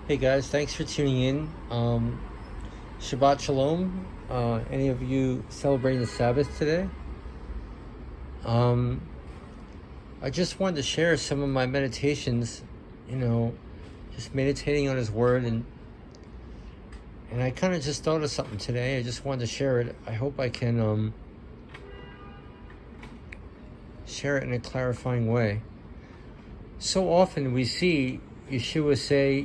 Hey guys, thanks for tuning in. Shabbat Shalom. Any of you celebrating the Sabbath today? I just wanted to share some of my meditations, just meditating on His Word, and I kind of just thought of something today. I just wanted to share it. I hope I can share it in a clarifying way. So often we see Yeshua say,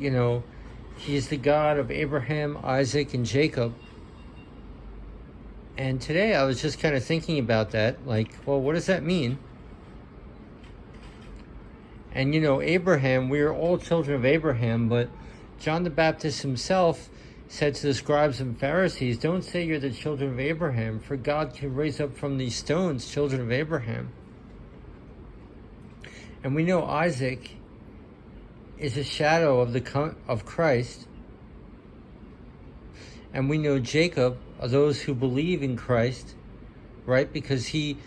He is the God of Abraham, Isaac, and Jacob. And today I was just kind of thinking about that, like, well, what does that mean? And Abraham, we are all children of Abraham, but John the Baptist himself said to the scribes and Pharisees, don't say you're the children of Abraham, for God can raise up from these stones children of Abraham. And we know Isaac is a shadow of Christ. And we know Jacob are those who believe in Christ, right? Because he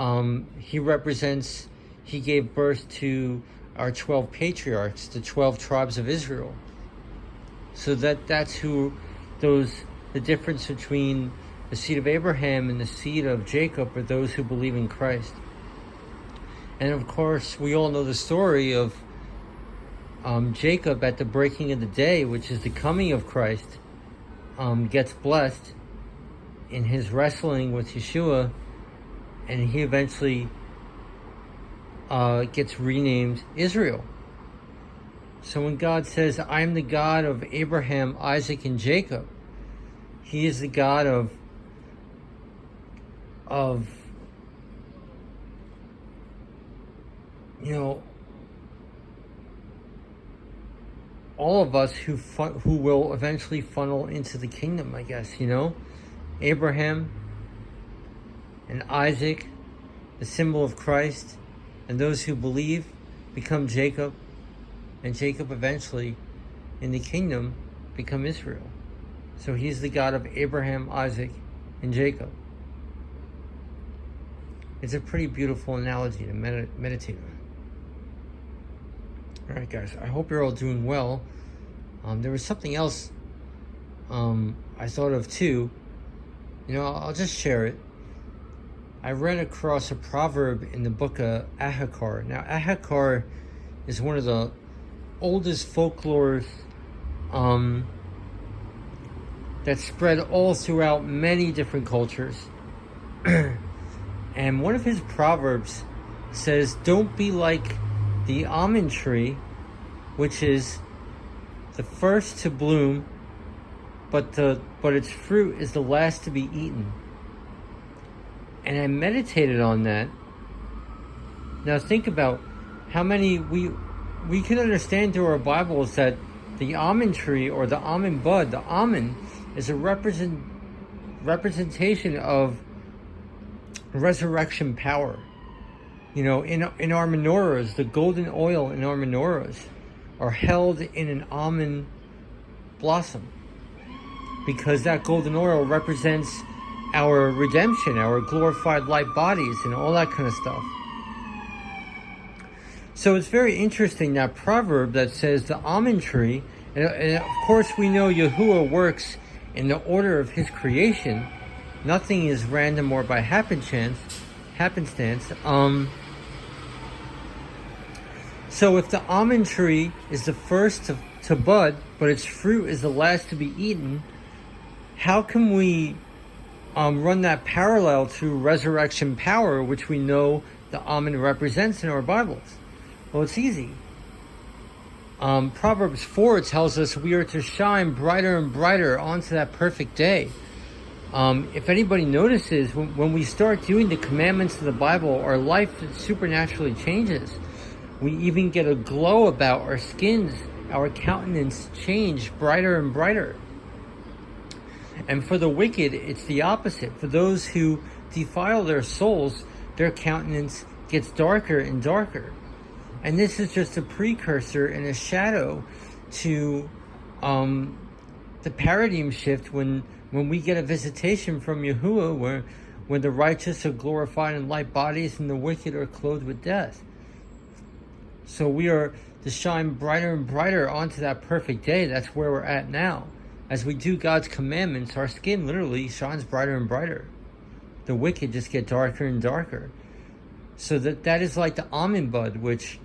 represents, he gave birth to our 12 patriarchs, the 12 tribes of Israel. So that's who the difference between the seed of Abraham and the seed of Jacob are those who believe in Christ. And of course, we all know the story of Jacob at the breaking of the day, which is the coming of Christ, gets blessed in his wrestling with Yeshua, and he eventually gets renamed Israel. So when God says, I am the God of Abraham, Isaac, and Jacob, He is the God of all of us who will eventually funnel into the kingdom, I guess, Abraham and Isaac, the symbol of Christ, and those who believe become Jacob, and Jacob eventually in the kingdom become Israel. So He's the God of Abraham, Isaac, and Jacob. It's a pretty beautiful analogy to meditate on. Alright guys, I hope you're all doing well. There was something else I thought of too. I'll just share it. I ran across a proverb in the book of Ahakar. Now Ahakar is one of the oldest folklores that spread all throughout many different cultures. And one of his proverbs says, don't be like the almond tree, which is the first to bloom, but its fruit is the last to be eaten. And I meditated on that. Now think about how many we can understand through our Bibles that the almond tree or the almond bud, the almond, is a representation of resurrection power. In our menorahs, the golden oil in our menorahs are held in an almond blossom, because that golden oil represents our redemption, our glorified light bodies, and all that kind of stuff. So it's very interesting, that proverb that says the almond tree, and of course we know Yahuwah works in the order of His creation. Nothing is random or by happenstance. So if the almond tree is the first to bud, but its fruit is the last to be eaten, how can we run that parallel to resurrection power, which we know the almond represents in our Bibles? Well, it's easy. Proverbs 4 tells us we are to shine brighter and brighter onto that perfect day. If anybody notices, when we start doing the commandments of the Bible, our life supernaturally changes. We even get a glow about our skins. Our countenance change brighter and brighter. And for the wicked, it's the opposite. For those who defile their souls, their countenance gets darker and darker. And this is just a precursor and a shadow to the paradigm shift when we get a visitation from Yahuwah, when the righteous are glorified in light bodies and the wicked are clothed with death. So we are to shine brighter and brighter onto that perfect day. That's where we're at now. As we do God's commandments, our skin literally shines brighter and brighter. The wicked just get darker and darker. So that is like the almond bud, which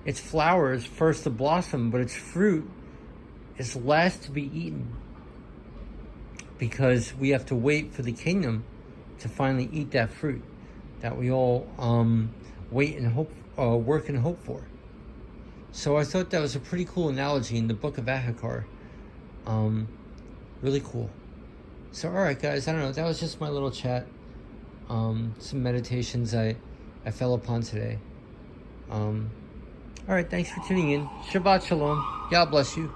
its flower is first to blossom, but its fruit is last to be eaten. Because we have to wait for the kingdom to finally eat that fruit that we all wait and hope, work and hope for. So I thought that was a pretty cool analogy in the book of Ahikar. Really cool. So all right, guys, I don't know. That was just my little chat. Some meditations I fell upon today. All right, thanks for tuning in. Shabbat Shalom. God bless you.